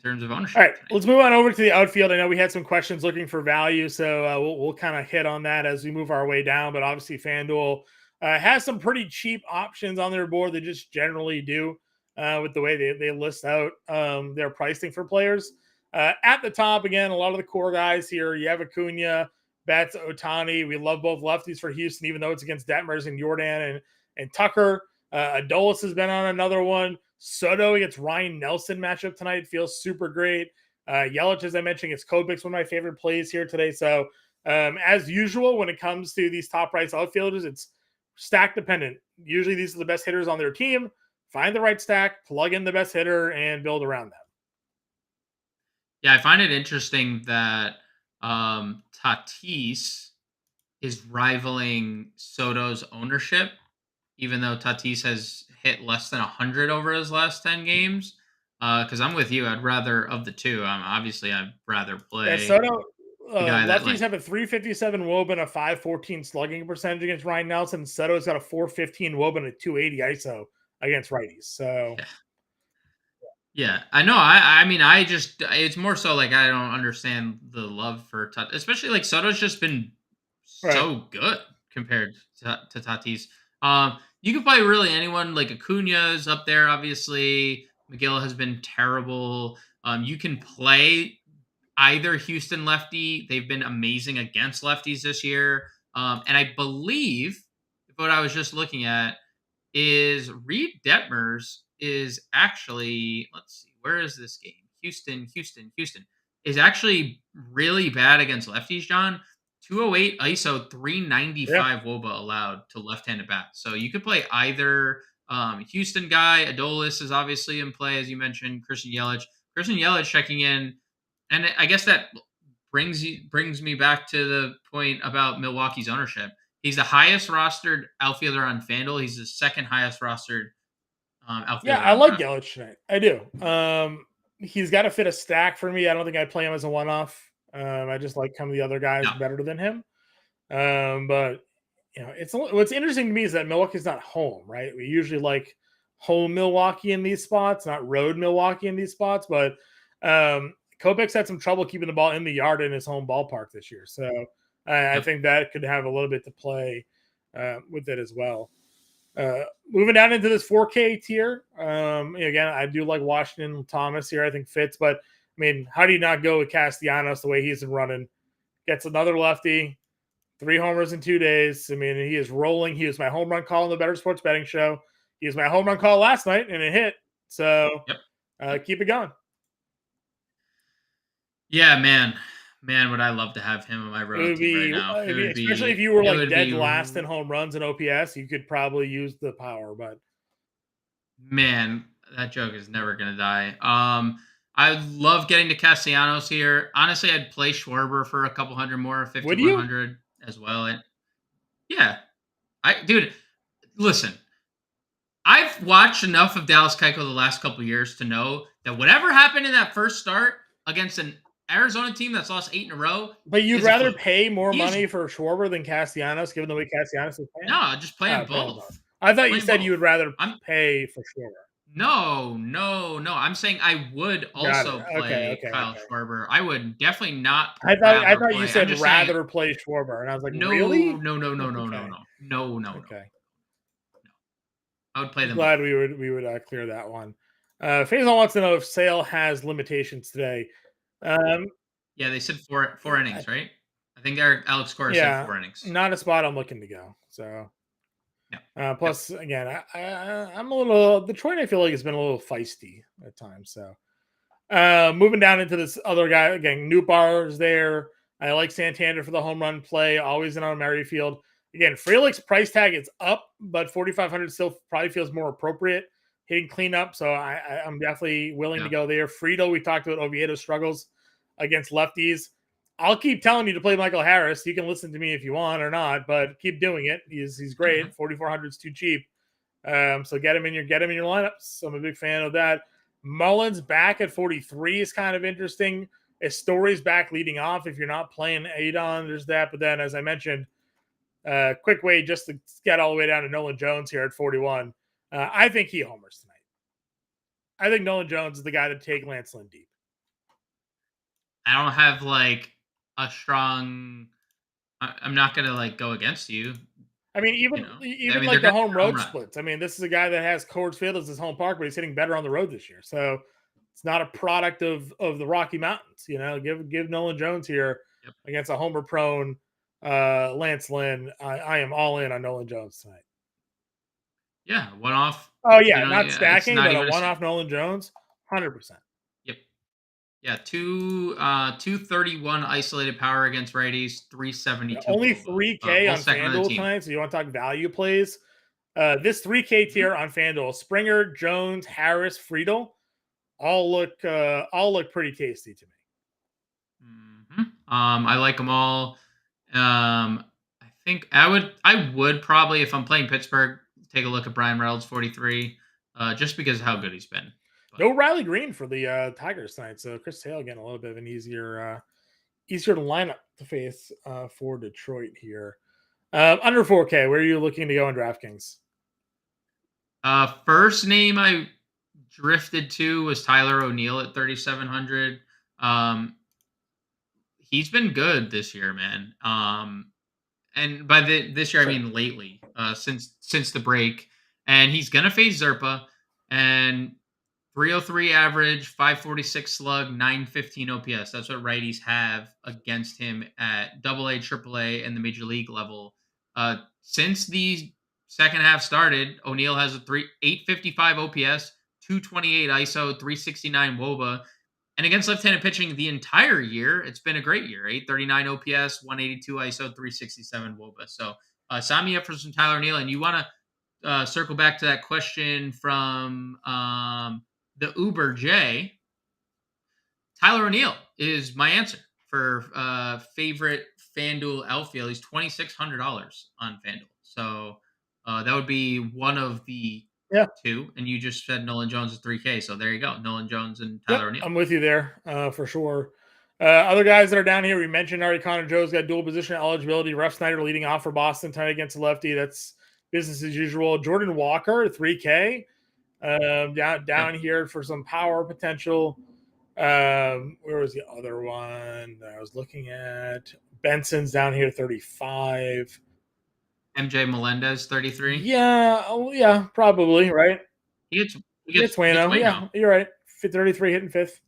ownership. All right, let's move on over to the outfield. I know we had some questions looking for value, so we'll kind of hit on that as we move our way down. But obviously, FanDuel has some pretty cheap options on their board. They just generally do with the way they list out their pricing for players. At the top, again, a lot of the core guys here. You have Acuna, Betts, Ohtani. We love both lefties for Houston, even though it's against Detmers and Jordan and Tucker. Adolis has been on another one. Soto against Ryan Nelson matchup tonight feels super great. Yelich, as I mentioned, it's Kobik's one of my favorite plays here today. So, as usual, when it comes to these top price outfielders, it's stack dependent. Usually, these are the best hitters on their team. Find the right stack, plug in the best hitter, and build around them. Yeah, I find it interesting that Tatis is rivaling Soto's ownership, even though Tatis has hit less than 100 over his last 10 games. Because I'm with you. I'd rather, of the two, obviously I'd rather play. Yeah, Soto, lefties have a 357 WOBA and a 514 slugging percentage against Ryan Nelson. Soto's got a 415 WOBA and a 280 ISO against righties. So, yeah, I know. I mean, it's more so like I don't understand the love for Tatis, especially like Soto's just been so good compared to Tatis. You can play really anyone. Like Acuna's up there, obviously. McGill has been terrible. You can play either Houston lefty. They've been amazing against lefties this year. And I believe what I was just looking at is Reed Detmers is actually, let's see, where is this game? Houston is actually really bad against lefties, John. 208 ISO, 395 WOBA allowed to left-handed bats. So you could play either Houston guy. Adolis is obviously in play, as you mentioned. Christian Yelich checking in, and I guess that brings me back to the point about Milwaukee's ownership. He's the highest rostered outfielder on FanDuel. He's the second highest rostered outfielder. Yeah, I like Yelich tonight. I do. He's got to fit a stack for me. I don't think I'd play him as a one-off. I just like some of the other guys better than him. But it's what's interesting to me is that Milwaukee's not home, right? We usually like home Milwaukee in these spots, not road Milwaukee in these spots. But Kobik's had some trouble keeping the ball in the yard in his home ballpark this year, so I think that could have a little bit to play with it as well. Moving down into this 4K tier, again, I do like Washington Thomas here. I think fits, but I mean, how do you not go with Castellanos the way he's been running? Gets another lefty, 3 homers in 2 days. I mean, he is rolling. He was my home run call on the Better Sports Betting Show. He was my home run call last night, and it hit. So keep it going. Yeah, man, would I love to have him on my road team right now. Especially if you were like dead last in home runs and OPS, you could probably use the power. But man, that joke is never gonna die. I love getting to Castellanos here. Honestly, I'd play Schwarber for a couple hundred more, 5,100 as well. Dude, listen. I've watched enough of Dallas Keuchel the last couple of years to know that whatever happened in that first start against an Arizona team that's lost 8 in a row But you'd is a rather fluke. pay more He's money for Schwarber than Castellanos, given the way Castellanos is paying? no, just playing Play them both. both. I thought you Playing said you both. would rather I'm pay for Schwarber. no. I'm saying I would Got it. also Okay, play okay, Kyle okay. Schwarber. I would definitely not I rather thought you play. I'm said just saying rather play Schwarber, and I was like, no, really? no, no, no, no, no, Okay, no, no, no, no. okay. I would play them both. Glad we would clear that one. Faisal wants to know if Sale has limitations today. Yeah, they said four innings, right? I think Alex Cora said Yeah, 4 innings. not a spot I'm looking to go. So, Yeah. plus again, I'm a little Detroit. I feel like it's been a little feisty at times. So, moving down into this other guy again, Nootbaar is there. I like Santander for the home run play. Always in on Merrifield. Again, Frelick's price tag is up, but 4,500 still probably feels more appropriate. Hitting cleanup, so I'm definitely willing to go there. Friedel, we talked about Oviedo struggles against lefties. I'll keep telling you to play Michael Harris. You can listen to me if you want or not, but keep doing it. He's great. 4,400 is too cheap. So get him in your lineups. So I'm a big fan of that. Mullins back at 43 is kind of interesting. Story's back leading off. If you're not playing Adon, there's that. But then, as I mentioned, quick way just to get all the way down to Nolan Jones here at 41. I think he homers tonight. I think Nolan Jones is the guy to take Lance Lynn deep. I don't have like a strong. I'm not gonna like go against you. I mean, even like the home road splits. I mean, this is a guy that has Coors Field as his home park, but he's hitting better on the road this year. So it's not a product of the Rocky Mountains. Give Nolan Jones here against a homer prone Lance Lynn. I am all in on Nolan Jones tonight. Yeah, one off. Oh yeah, not stacking, but a one off Nolan Jones, 100%. Yep. Yeah, 231 isolated power against righties, 372. Only 3K on FanDuel tonight. So you want to talk value plays? This 3K tier on FanDuel: Springer, Jones, Harris, Friedel, all look pretty tasty to me. I like them all. I think I would probably, if I'm playing Pittsburgh, take a look at Brian Reynolds 43, just because of how good he's been. But no Riley Green for the Tigers tonight, so Chris Sale getting a little bit of an easier lineup to face for Detroit here. Under 4K, where are you looking to go on DraftKings? First name I drifted to was Tyler O'Neill at 3,700. He's been good this year, man. And by this year, I mean lately, since the break. And he's gonna face Zerpa, and 303 average, 546 slug, 915 OPS. That's what righties have against him at AA, AAA, and the major league level. Since the second half started, O'Neill has a 855 OPS, 228 ISO, 369 WOBA. And against left-handed pitching the entire year, it's been a great year. 839 OPS, 182 ISO, 367 WOBA. So sign me up for some Tyler O'Neill. And you want to circle back to that question from the Uber J. Tyler O'Neill is my answer for favorite FanDuel outfield. He's $2,600 on FanDuel. So that would be one of the two. And you just said Nolan Jones is 3K. So there you go. Nolan Jones and Tyler O'Neill. I'm with you there for sure. Other guys that are down here, we mentioned already, Connor Joe's got dual position eligibility. Ruff Snyder leading off for Boston tonight against a lefty. That's business as usual. Jordan Walker, 3K. Down here for some power potential. Where was the other one that I was looking at? Benson's down here, 35. MJ Melendez, 33. Yeah, probably, right? He gets Waino. Yeah, you're right. 33 hitting fifth.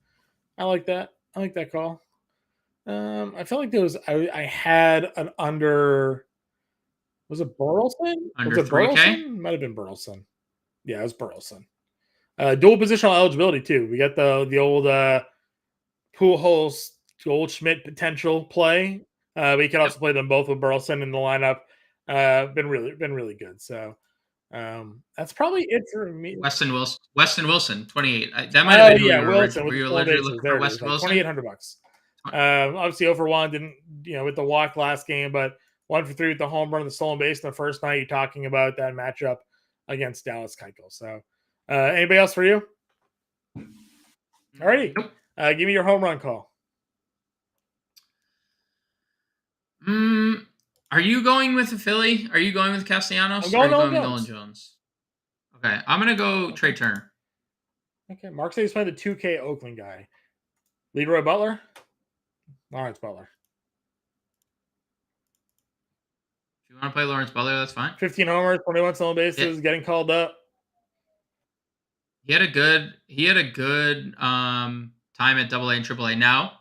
I like that. I like that call. I felt like there was I had an under. Was it Burleson? Under was it 3K? Burleson? Might have been Burleson. Yeah, it was Burleson. Dual positional eligibility too. We got the old Pujols Goldschmidt potential play. We could also play them both with Burleson in the lineup. Been really good. So that's probably it for me. Weston Wilson, 28. That might have been who Wilson. Were you allegedly looking for Weston Wilson? $2,800. Obviously 0 for 1, didn't with the walk last game, but 1 for 3 with the home run and the stolen base in the first night. You're talking about that matchup. against Dallas Keuchel. So, anybody else for you? Alrighty. Nope. Give me your home run call. Are you going with the Philly? Are you going with Castellanos? I'm going or are you Nolan going with Jones. Nolan Jones? Okay, I'm gonna go Trey Turner. Okay, Mark says he's playing the 2K Oakland guy. Leroy Butler? Lawrence Butler. If you want to play Lawrence Butler, that's fine. 15 homers, 21 stolen bases, getting called up. He had a good time at AA and AAA. Now,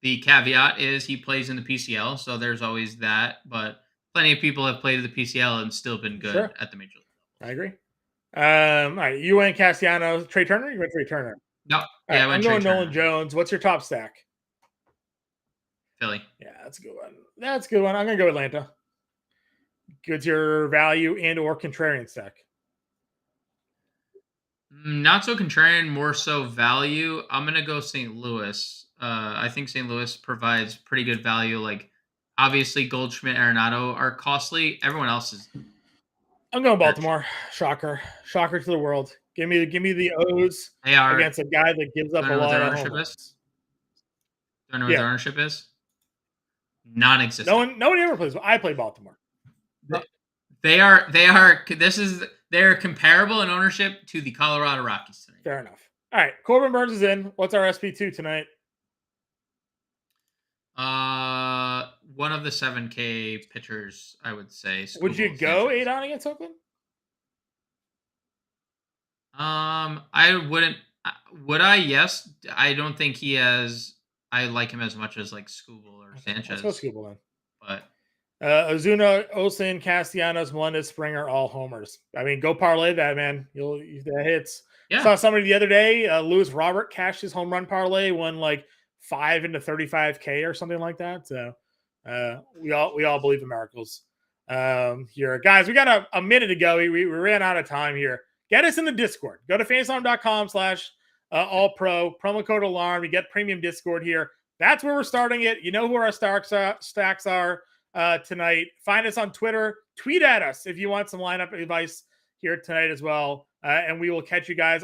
the caveat is he plays in the PCL, so there's always that. But plenty of people have played at the PCL and still been good at the major league. I agree. All right, you went Castellanos. Trey Turner? You went Trey Turner. No. All right, I went I'm going Nolan Jones. What's your top stack? Philly. Yeah, that's a good one. That's a good one. I'm going to go Atlanta. What's your value and or contrarian stack? Not so contrarian, more so value. I'm going to go St. Louis. I think St. Louis provides pretty good value. Like, obviously, Goldschmidt, Arenado are costly. Everyone else is. I'm going Baltimore. Shocker to the world. Give me the O's against a guy that gives up a lot of home runs. Do you know what their ownership is? Non-existent. No one ever plays. I play Baltimore. They're comparable in ownership to the Colorado Rockies tonight. Fair enough. All right, Corbin Burns is in. What's our SP2 tonight? One of the 7K pitchers, I would say. Would you go 8 on against Oakland? I wouldn't. Would I? Yes. I don't think he has. I like him as much as like Skubal or Sanchez. Let's go Skubal then. But Ozuna, Olson, Castellanos, Melendez, Springer, all homers. I mean, go parlay that, man. That hits. Yeah. Saw somebody the other day. Lewis Robert cashed his home run parlay, won like 5 into 35K or something like that. So we all believe in miracles here, guys. We got a minute to go. We ran out of time here. Get us in the Discord. Go to fansalarm.com/all-pro. Promo code alarm. You get premium Discord here. That's where we're starting it. You know who our stacks are tonight. Find us on Twitter. Tweet at us if you want some lineup advice here tonight as well. And we will catch you guys